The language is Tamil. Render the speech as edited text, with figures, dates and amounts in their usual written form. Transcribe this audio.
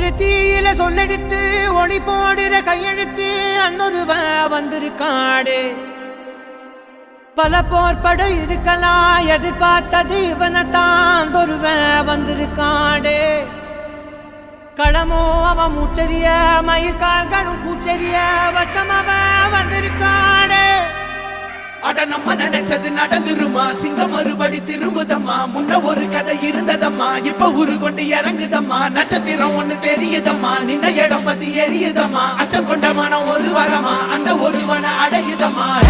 ஒரு தீயில சொல்லெடுத்து ஒளி போடுற கையெழுத்து அன்னொருவ வந்திருக்காடே. பல போர்பட இருக்கலாம் எதிர்பார்த்தது இவனைத்தான் ஒருவ வந்திருக்காடே. களமோ அவன் மூச்சரிய மயிர்கால்களும் கூச்சரிய வச்சம் அவன் வந்திருக்காடே. அட நம்ம நினைச்சது நடந்துருமா, சிங்கம் மறுபடி திரும்புதம்மா. முன்ன ஒரு கதை இருந்ததம்மா, இப்ப உரு கொண்டு இறங்குதம்மா. நட்சத்திரம் ஒண்ணு தெரியுதம்மா, நின்ன இடம் பத்தி எரியுதம்மா. அச்சம் கொண்ட மனம் ஒரு வரமா, அந்த ஒருவனை அடையுதம்மா.